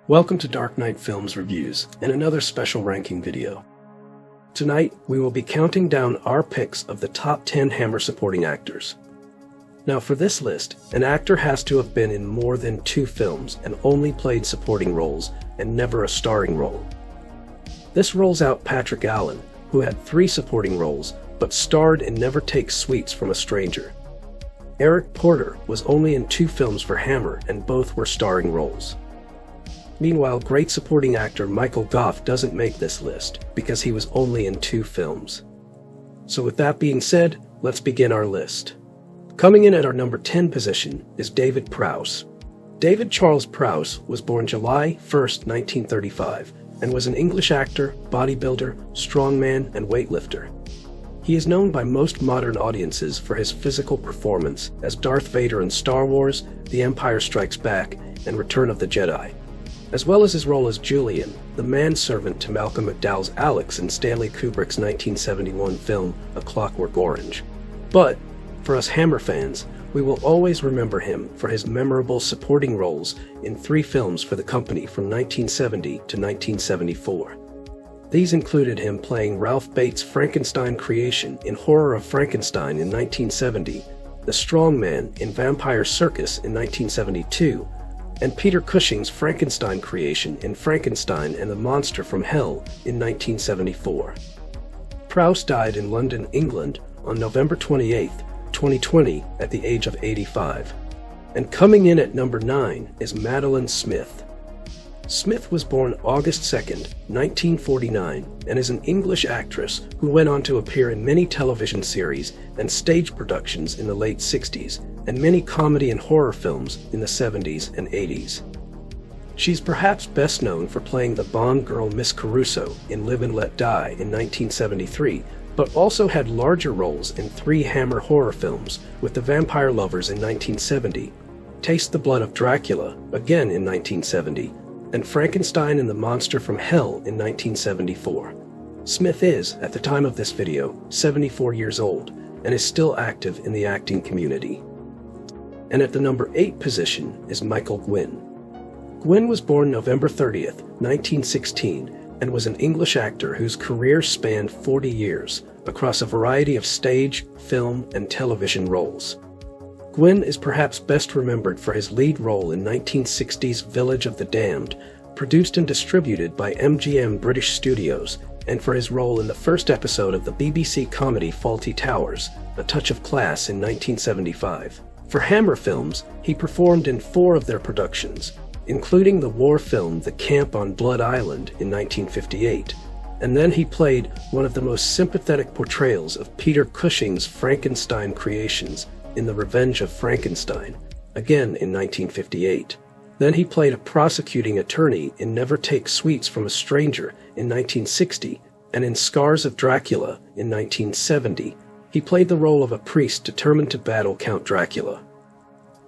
Welcome to Dark Knight Films Reviews and another special ranking video. Tonight, we will be counting down our picks of the top 10 Hammer supporting actors. Now for this list, an actor has to have been in more than 2 films and only played supporting roles and never a starring role. This rolls out Patrick Allen, who had 3 supporting roles but starred in Never Take Sweets from a Stranger. Eric Porter was only in 2 films for Hammer and both were starring roles. Meanwhile, great supporting actor Michael Gough doesn't make this list because he was only in 2 films. So with that being said, let's begin our list. Coming in at our number 10 position is David Prowse. David Charles Prowse was born July 1st, 1935, and was an English actor, bodybuilder, strongman, and weightlifter. He is known by most modern audiences for his physical performance as Darth Vader in Star Wars, The Empire Strikes Back, and Return of the Jedi, as well as his role as Julian, the manservant to Malcolm McDowell's Alex in Stanley Kubrick's 1971 film A Clockwork Orange. But, for us Hammer fans, we will always remember him for his memorable supporting roles in 3 films for the company from 1970 to 1974. These included him playing Ralph Bates' Frankenstein creation in Horror of Frankenstein in 1970, the Strongman in Vampire Circus in 1972, and Peter Cushing's Frankenstein creation in Frankenstein and the Monster from Hell in 1974. Prowse died in London, England on November 28, 2020 at the age of 85. And coming in at number 9 is Madeline Smith. Smith was born August 2nd, 1949, and is an English actress who went on to appear in many television series and stage productions in the late 60s, and many comedy and horror films in the 70s and 80s. She's perhaps best known for playing the Bond girl Miss Caruso in Live and Let Die in 1973, but also had larger roles in 3 Hammer horror films with The Vampire Lovers in 1970, Taste the Blood of Dracula, again in 1970, and Frankenstein and the Monster from Hell in 1974. Smith is, at the time of this video, 74 years old and is still active in the acting community. And at the number 8 position is Michael Gwyn. Gwyn was born November 30th, 1916, and was an English actor whose career spanned 40 years across a variety of stage, film, and television roles. Gwyn is perhaps best remembered for his lead role in 1960's Village of the Damned, produced and distributed by MGM British Studios, and for his role in the first episode of the BBC comedy Fawlty Towers, A Touch of Class in 1975. For Hammer Films, he performed in 4 of their productions, including the war film The Camp on Blood Island in 1958, and then he played one of the most sympathetic portrayals of Peter Cushing's Frankenstein creations in The Revenge of Frankenstein, again in 1958. Then he played a prosecuting attorney in Never Take Sweets from a Stranger in 1960, and in Scars of Dracula in 1970, he played the role of a priest determined to battle Count Dracula.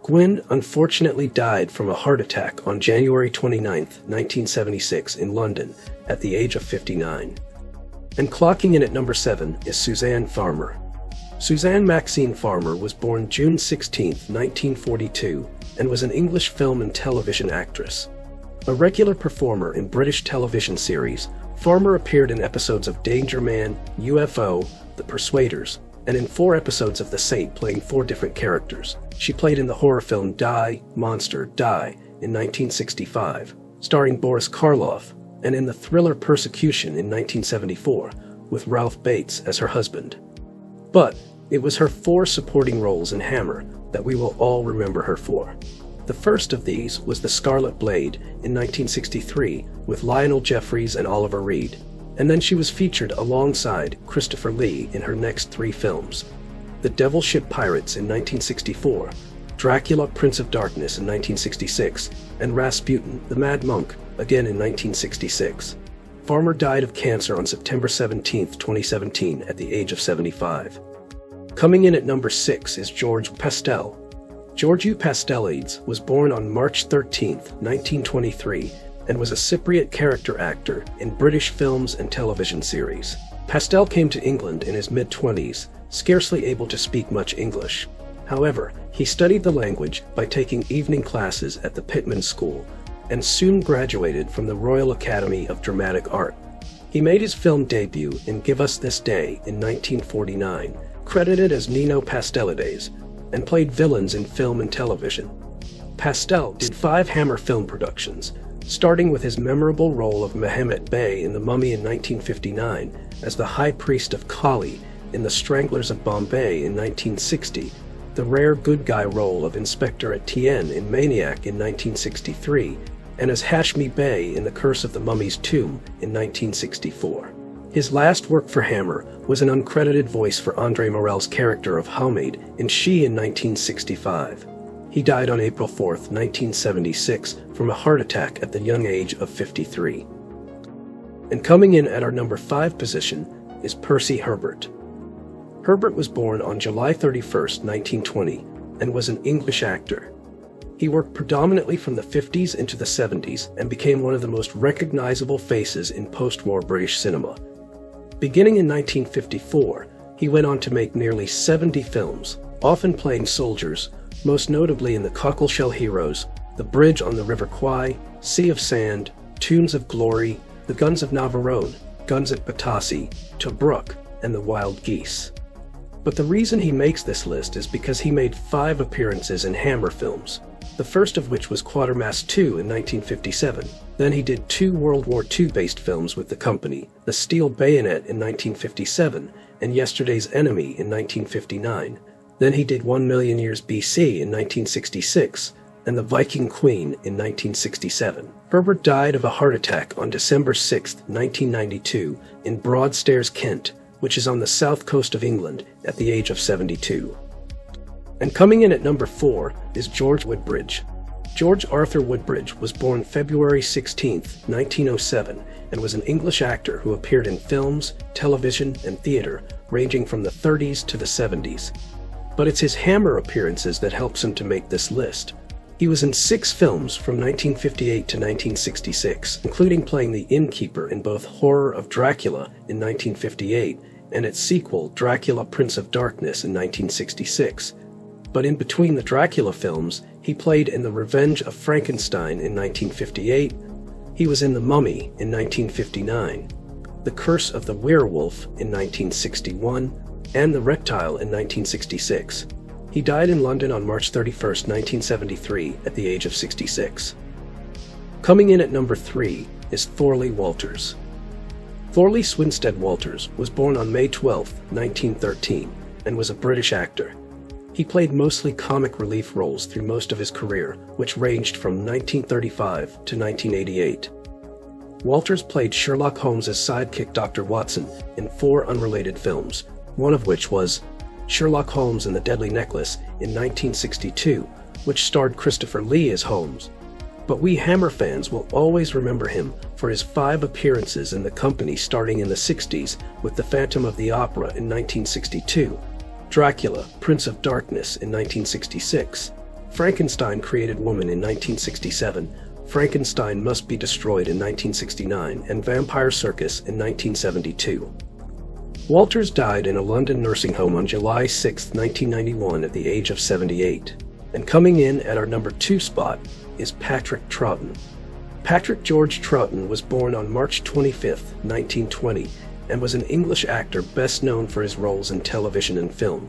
Gwyn unfortunately died from a heart attack on January 29, 1976 in London at the age of 59. And clocking in at number 7 is Suzanne Farmer. Suzanne Maxine Farmer was born June 16, 1942, and was an English film and television actress. A regular performer in British television series, Farmer appeared in episodes of Danger Man, UFO, The Persuaders, and in 4 episodes of The Saint playing 4 different characters. She played in the horror film Die, Monster, Die in 1965, starring Boris Karloff, and in the thriller Persecution in 1974, with Ralph Bates as her husband. But it was her 4 supporting roles in Hammer that we will all remember her for. The first of these was The Scarlet Blade in 1963 with Lionel Jeffries and Oliver Reed, and then she was featured alongside Christopher Lee in her next 3 films: The Devil Ship Pirates in 1964, Dracula Prince of Darkness in 1966, and Rasputin the Mad Monk, again in 1966. Farmer died of cancer on September 17, 2017 at the age of 75. Coming in at number 6 is George Pestel. Georgiou Pastelides was born on March 13, 1923, and was a Cypriot character actor in British films and television series. Pestel came to England in his mid-20s, scarcely able to speak much English. However, he studied the language by taking evening classes at the Pitman School, and soon graduated from the Royal Academy of Dramatic Art. He made his film debut in Give Us This Day in 1949, credited as Nino Pastelides, and played villains in film and television. Pestel did 5 Hammer film productions, starting with his memorable role of Mehmet Bey in The Mummy in 1959 as the High Priest of Kali in The Stranglers of Bombay in 1960, the rare good guy role of Inspector Etienne in Maniac in 1963, and as Hashmi Bey in The Curse of the Mummy's Tomb in 1964. His last work for Hammer was an uncredited voice for André Morel's character of Hamid in She in 1965. He died on April 4, 1976, from a heart attack at the young age of 53. And coming in at our number 5 position is Percy Herbert. Herbert was born on July 31, 1920, and was an English actor. He worked predominantly from the 50s into the 70s and became one of the most recognizable faces in post-war British cinema. Beginning in 1954, he went on to make nearly 70 films, often playing soldiers, most notably in The Cockleshell Heroes, The Bridge on the River Kwai, Sea of Sand, Tunes of Glory, The Guns of Navarone, Guns at Batasi, Tobruk, and The Wild Geese. But the reason he makes this list is because he made 5 appearances in Hammer films, the first of which was Quatermass II in 1957. Then he did 2 World War II-based films with the company, The Steel Bayonet in 1957 and Yesterday's Enemy in 1959. Then he did 1 Million Years BC in 1966 and The Viking Queen in 1967. Herbert died of a heart attack on December 6, 1992 in Broadstairs, Kent, which is on the south coast of England, at the age of 72. And coming in at number 4 is George Woodbridge. George Arthur Woodbridge was born February 16, 1907, and was an English actor who appeared in films, television, and theater ranging from the 30s to the 70s. But it's his Hammer appearances that helps him to make this list. He was in 6 films from 1958 to 1966, including playing the innkeeper in both Horror of Dracula in 1958 and its sequel, Dracula Prince of Darkness in 1966. But in between the Dracula films, he played in The Revenge of Frankenstein in 1958, he was in The Mummy in 1959, The Curse of the Werewolf in 1961, and The Reptile in 1966. He died in London on March 31, 1973, at the age of 66. Coming in at number 3 is Thorley Walters. Thorley Swinstead Walters was born on May 12, 1913, and was a British actor. He played mostly comic relief roles through most of his career, which ranged from 1935 to 1988. Walters played Sherlock Holmes' sidekick Dr. Watson in 4 unrelated films, one of which was Sherlock Holmes and the Deadly Necklace in 1962, which starred Christopher Lee as Holmes. But we Hammer fans will always remember him for his 5 appearances in the company starting in the 60s with The Phantom of the Opera in 1962, Dracula, Prince of Darkness in 1966, Frankenstein Created Woman in 1967, Frankenstein Must Be Destroyed in 1969, and Vampire Circus in 1972. Walters died in a London nursing home on July 6, 1991 at the age of 78. And coming in at our number 2 spot is Patrick Troughton. Patrick George Troughton was born on March 25, 1920, and was an English actor best known for his roles in television and film.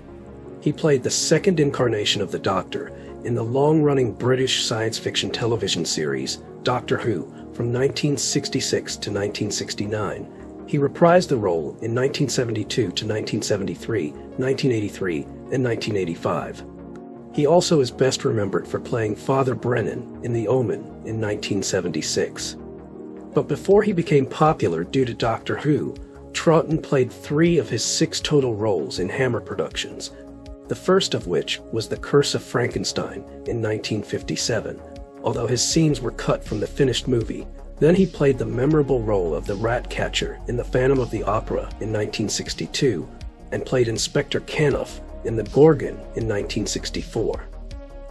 He played the second incarnation of the Doctor in the long-running British science fiction television series Doctor Who from 1966 to 1969. He reprised the role in 1972 to 1973, 1983, and 1985. He also is best remembered for playing Father Brennan in The Omen in 1976. But before he became popular due to Doctor Who, Troughton played 3 of his 6 total roles in Hammer productions, the first of which was The Curse of Frankenstein in 1957, although his scenes were cut from the finished movie. Then he played the memorable role of the Rat Catcher in The Phantom of the Opera in 1962, and played Inspector Caniff in The Gorgon in 1964.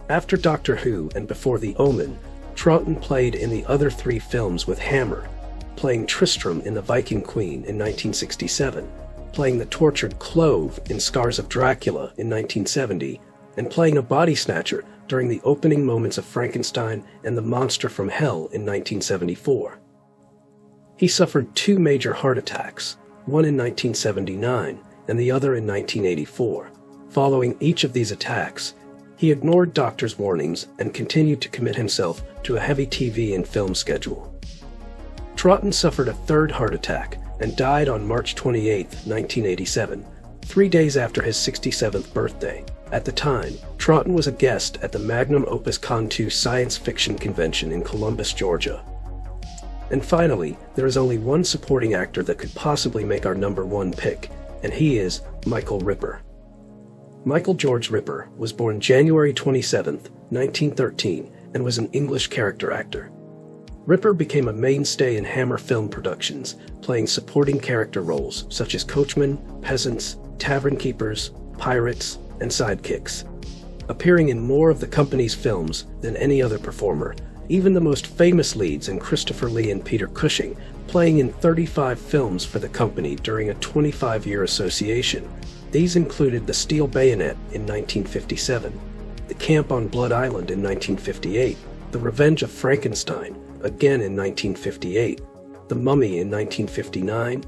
After Doctor Who and before The Omen, Troughton played in the other 3 films with Hammer, playing Tristram in The Viking Queen in 1967, playing the tortured Clove in Scars of Dracula in 1970, and playing a body snatcher during the opening moments of Frankenstein and the Monster from Hell in 1974. He suffered 2 major heart attacks, one in 1979 and the other in 1984. Following each of these attacks, he ignored doctors' warnings and continued to commit himself to a heavy TV and film schedule. Thorton suffered a 3rd heart attack and died on March 28, 1987, 3 days after his 67th birthday. At the time, Thorton was a guest at the Magnum Opus Con 2 science fiction convention in Columbus, Georgia. And finally, there is only one supporting actor that could possibly make our number 1 pick, and he is Michael Ripper. Michael George Ripper was born January 27, 1913, and was an English character actor. Ripper became a mainstay in Hammer film productions, playing supporting character roles such as coachmen, peasants, tavern keepers, pirates, and sidekicks. Appearing in more of the company's films than any other performer, even the most famous leads in Christopher Lee and Peter Cushing, playing in 35 films for the company during a 25-year association. These included The Steel Bayonet in 1957, The Camp on Blood Island in 1958, The Revenge of Frankenstein, again in 1958, The Mummy in 1959,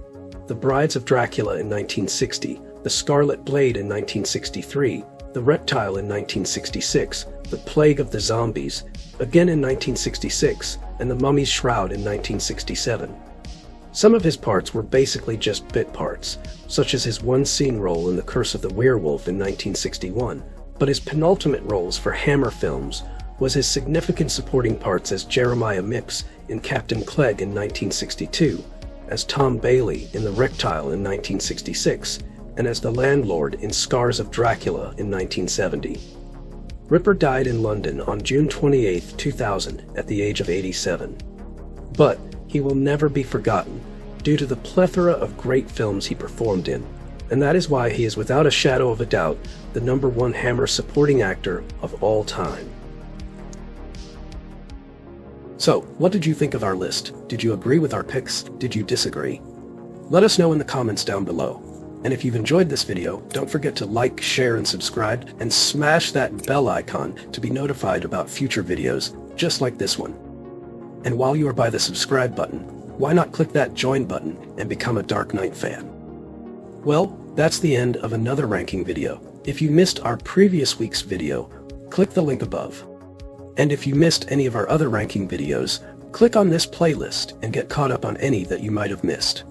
The Brides of Dracula in 1960, The Scarlet Blade in 1963, The Reptile in 1966, The Plague of the Zombies, again in 1966, and The Mummy's Shroud in 1967. Some of his parts were basically just bit parts, such as his one-scene role in The Curse of the Werewolf in 1961, but his penultimate roles for Hammer films was his significant supporting parts as Jeremiah Mipps in Captain Clegg in 1962, as Tom Bailey in The Reptile in 1966, and as the landlord in Scars of Dracula in 1970. Ripper died in London on June 28, 2000, at the age of 87. But he will never be forgotten due to the plethora of great films he performed in, and that is why he is without a shadow of a doubt the number 1 Hammer supporting actor of all time. So, what did you think of our list? Did you agree with our picks? Did you disagree? Let us know in the comments down below. And if you've enjoyed this video, don't forget to like, share, and subscribe, and smash that bell icon to be notified about future videos just like this one. And while you are by the subscribe button, why not click that join button and become a Dark Knight fan? Well, that's the end of another ranking video. If you missed our previous week's video, click the link above. And if you missed any of our other ranking videos, click on this playlist and get caught up on any that you might have missed.